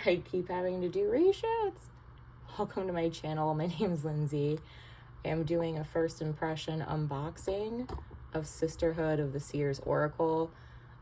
I keep having to do reshoots. Welcome to my channel. My name is Lindsay. I am doing a first impression unboxing of Sisterhood of the Seers Oracle.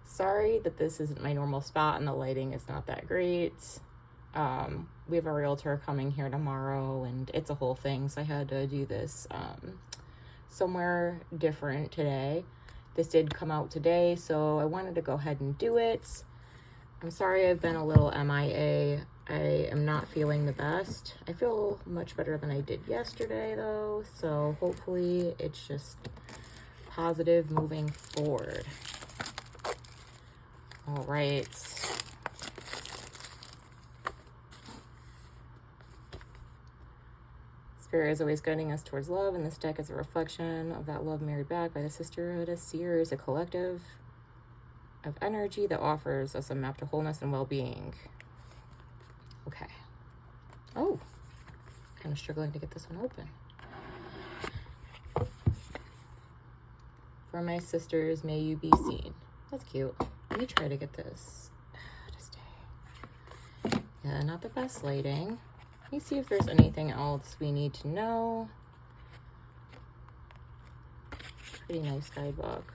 Sorry that this isn't my normal spot and the lighting is not that great. We have a realtor coming here tomorrow and it's a whole thing, so I had to do this somewhere different today. This did come out today, so I wanted to go ahead and do it. I'm sorry I've been a little MIA. I am not feeling the best. I feel much better than I did yesterday though, so hopefully it's just positive moving forward. All right. Spirit is always guiding us towards love, and this deck is a reflection of that love mirrored back by the Sisterhood of Seers, a collective of energy that offers us a map to wholeness and well-being. Okay. Oh, kind of struggling to get this one open. For my sisters, may you be seen. That's cute. Let me try to get this to stay. Yeah, not the best lighting. Let me see if there's anything else we need to know. Pretty nice guidebook.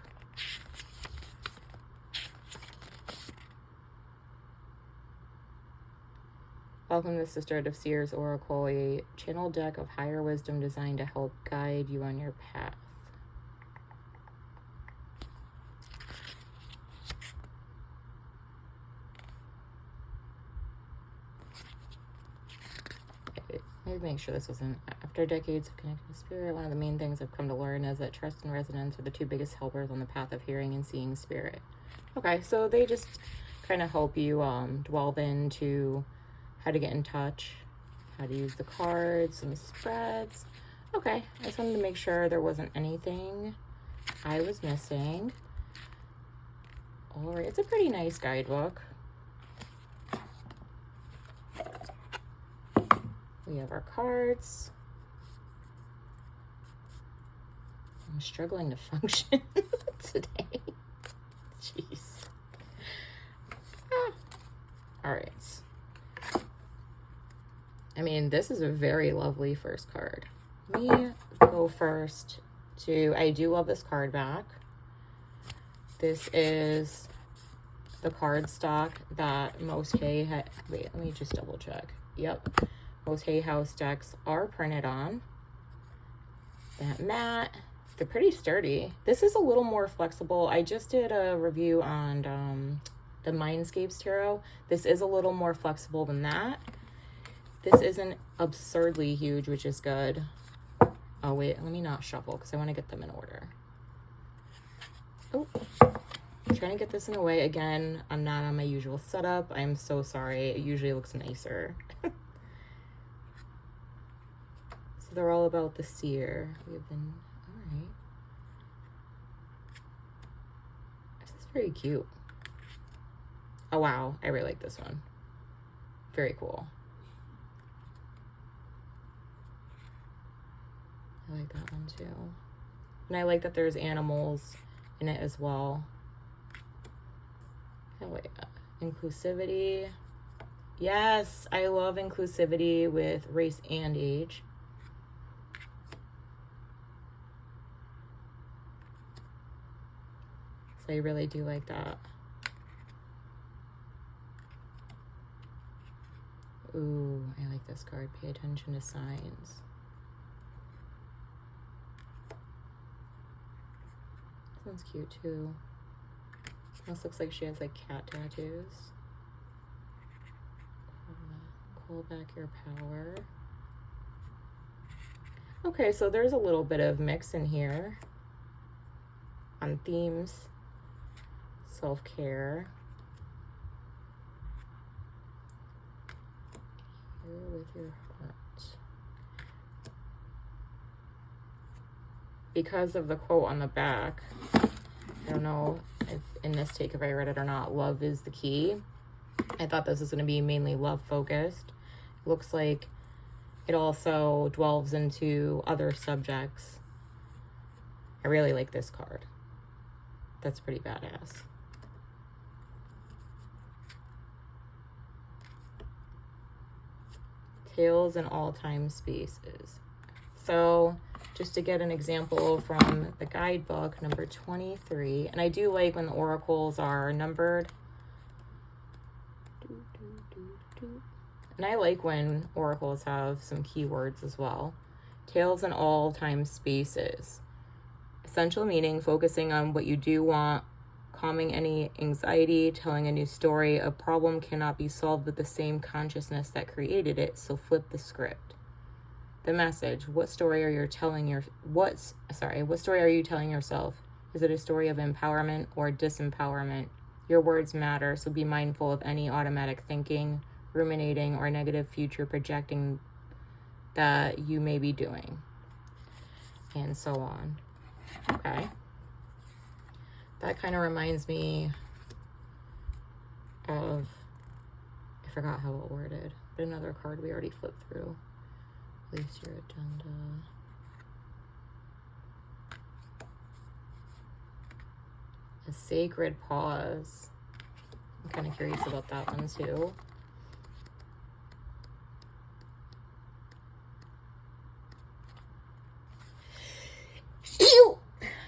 Welcome to the Sisterhood of Seers Oracle, a channel deck of higher wisdom designed to help guide you on your path. Maybe make sure this wasn't. After decades of connecting with spirit, one of the main things I've come to learn is that trust and resonance are the two biggest helpers on the path of hearing and seeing spirit. Okay, so they just kind of help you delve into how to get in touch, how to use the cards and the spreads. Okay, I just wanted to make sure there wasn't anything I was missing. All right, it's a pretty nice guidebook. We have our cards. I'm struggling to function today. Jeez. All right. I mean, this is a very lovely first card. Let me go first to, I do love this card back. This is the card stock that most wait, let me just double check. Yep. Most Hay House decks are printed on. That matte, they're pretty sturdy. This is a little more flexible. I just did a review on the Mindscapes Tarot. This is a little more flexible than that. This isn't absurdly huge, which is good. Oh wait, let me not shuffle because I want to get them in order. Oh, I'm trying to get this in a way. Again, I'm not on my usual setup. I'm so sorry. It usually looks nicer. They're all about the seer. We have been, all right. This is very cute. Oh, wow. I really like this one. Very cool. I like that one too. And I like that there's animals in it as well. I like that. Inclusivity. Yes, I love inclusivity with race and age. So I really do like that. Ooh, I like this card. Pay attention to signs. This one's cute too. This looks like she has like cat tattoos. Call back your power. Okay, so there's a little bit of mix in here on themes. Self-care. Here with your heart. Because of the quote on the back, I don't know if in this take if I read it or not, love is the key. I thought this was going to be mainly love focused. Looks like it also delves into other subjects. I really like this card. That's pretty badass. Tales in all time spaces. So just to get an example from the guidebook, number 23, and I do like when the oracles are numbered. And I like when oracles have some keywords as well. Tales in all time spaces. Essential meaning, focusing on what you do want, calming any anxiety, telling a new story. A problem cannot be solved with the same consciousness that created it, so flip the script. The message, what story are you telling yourself? Is it a story of empowerment or disempowerment? Your words matter, so be mindful of any automatic thinking, ruminating, or negative future projecting that you may be doing, and so on. Okay. That kind of reminds me of, I forgot how it worded, but another card we already flipped through. Place your agenda. A sacred pause. I'm kind of curious about that one too.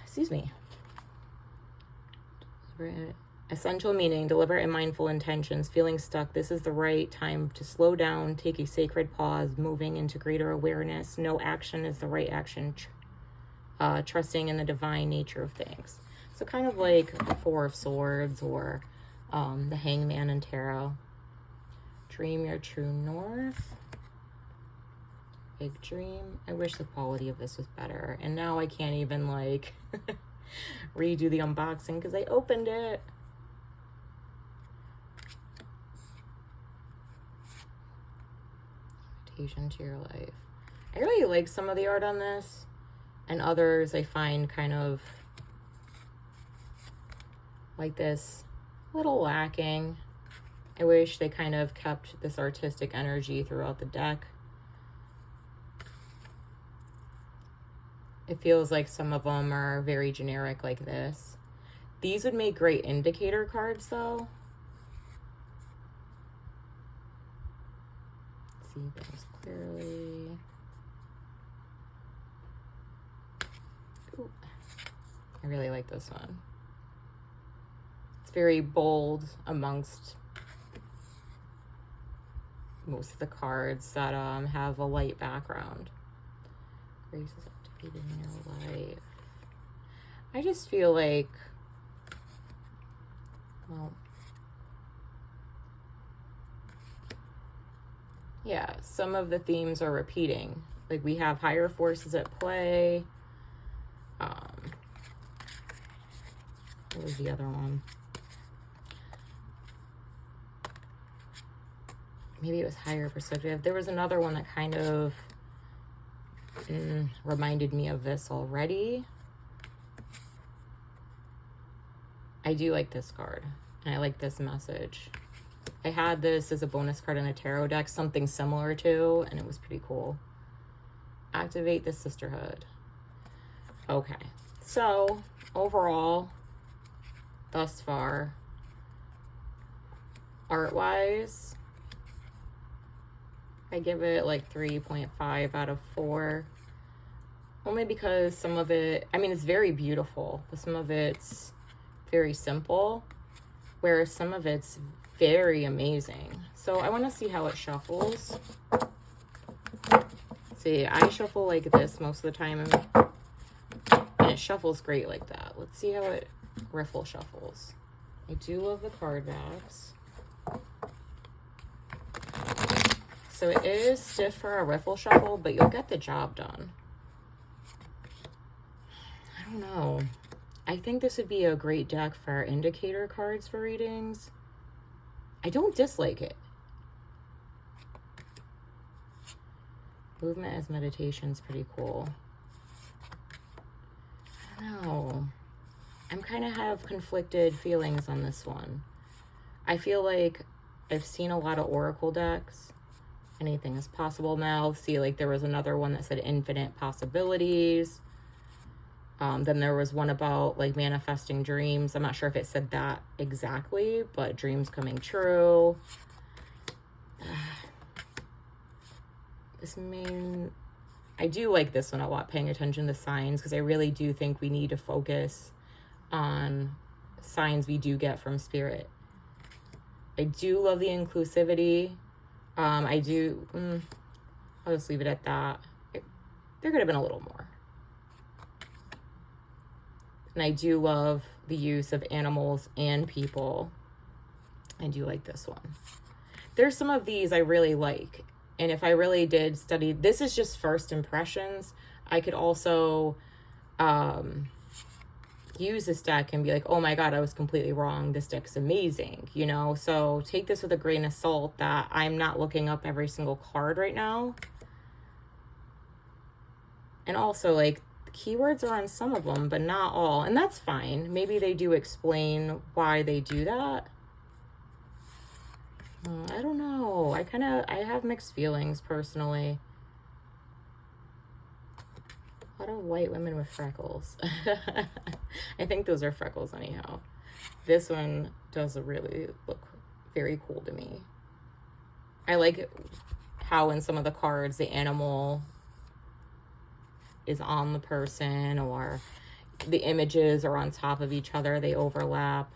Excuse me. Essential meaning, deliberate and mindful intentions, feeling stuck. This is the right time to slow down, take a sacred pause, moving into greater awareness. No action is the right action. Trusting in the divine nature of things. So kind of like the Four of Swords or the Hangman in tarot. Dream your true north. Big dream. I wish the quality of this was better. And now I can't even like redo the unboxing because I opened it. Invitation to your life. I really like some of the art on this, and others I find kind of like this a little lacking. I wish they kind of kept this artistic energy throughout the deck. It feels like some of them are very generic like this. These would make great indicator cards though. See things clearly. Ooh. I really like this one. It's very bold amongst most of the cards that have a light background. Grace is activated in your life. I just feel like, well, yeah, some of the themes are repeating. Like we have higher forces at play. What was the other one? Maybe it was higher perspective. There was another one that kind of reminded me of this already. I do like this card, and I like this message. I had this as a bonus card in a tarot deck, something similar to, and it was pretty cool. Activate the sisterhood. Okay, so overall, thus far, art-wise, I give it like 3.5 out of 4. Only because some of it, I mean, it's very beautiful, but some of it's very simple, whereas some of it's very amazing. So I want to see how it shuffles. See, I shuffle like this most of the time, and it shuffles great like that. Let's see how it riffle shuffles. I do love the card backs. So it is stiff for a riffle shuffle, but you'll get the job done. I don't know. I think this would be a great deck for indicator cards for readings. I don't dislike it. Movement as meditation is pretty cool. I don't know. I'm kind of have conflicted feelings on this one. I feel like I've seen a lot of oracle decks. Anything is possible now. See, like there was another one that said infinite possibilities. Then there was one about like manifesting dreams. I'm not sure if it said that exactly, but dreams coming true. I do like this one a lot, paying attention to signs, because I really do think we need to focus on signs we do get from spirit. I do love the inclusivity. I'll just leave it at that. There could have been a little more. And I do love the use of animals and people. I do like this one. There's some of these I really like. And if I really did study, this is just first impressions. I could also use this deck and be like, oh my God, I was completely wrong. This deck's amazing, you know? So take this with a grain of salt that I'm not looking up every single card right now. And also, like, the keywords are on some of them, but not all. And that's fine. Maybe they do explain why they do that. I don't know. I have mixed feelings personally. A lot of white women with freckles. I think those are freckles anyhow. This one does really look very cool to me. I like how in some of the cards the animal is on the person, or the images are on top of each other. They overlap.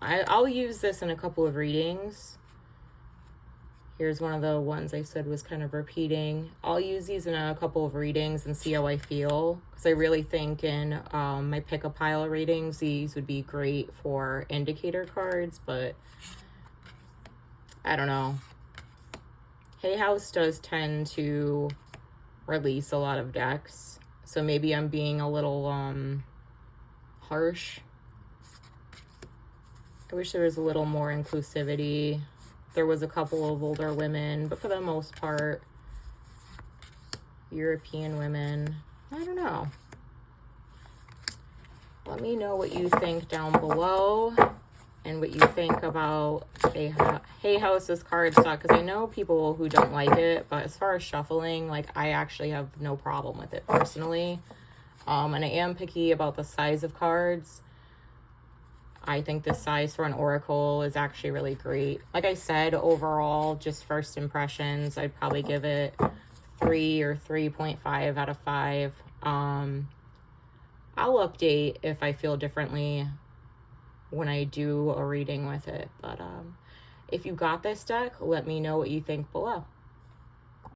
I'll use this in a couple of readings. Here's one of the ones I said was kind of repeating. I'll use these in a couple of readings and see how I feel. Because I really think in my pick a pile of readings, these would be great for indicator cards. But I don't know. Hay House does tend to release a lot of decks. So maybe I'm being a little harsh. I wish there was a little more inclusivity. There was a couple of older women, but for the most part, European women. I don't know. Let me know what you think down below and what you think about Hay House's card stock, because I know people who don't like it, but as far as shuffling, like, I actually have no problem with it personally. And I am picky about the size of cards. I think the size for an oracle is actually really great. Like I said, overall, just first impressions, I'd probably give it 3 or 3.5 out of 5. I'll update if I feel differently when I do a reading with it. But if you got this deck, let me know what you think below.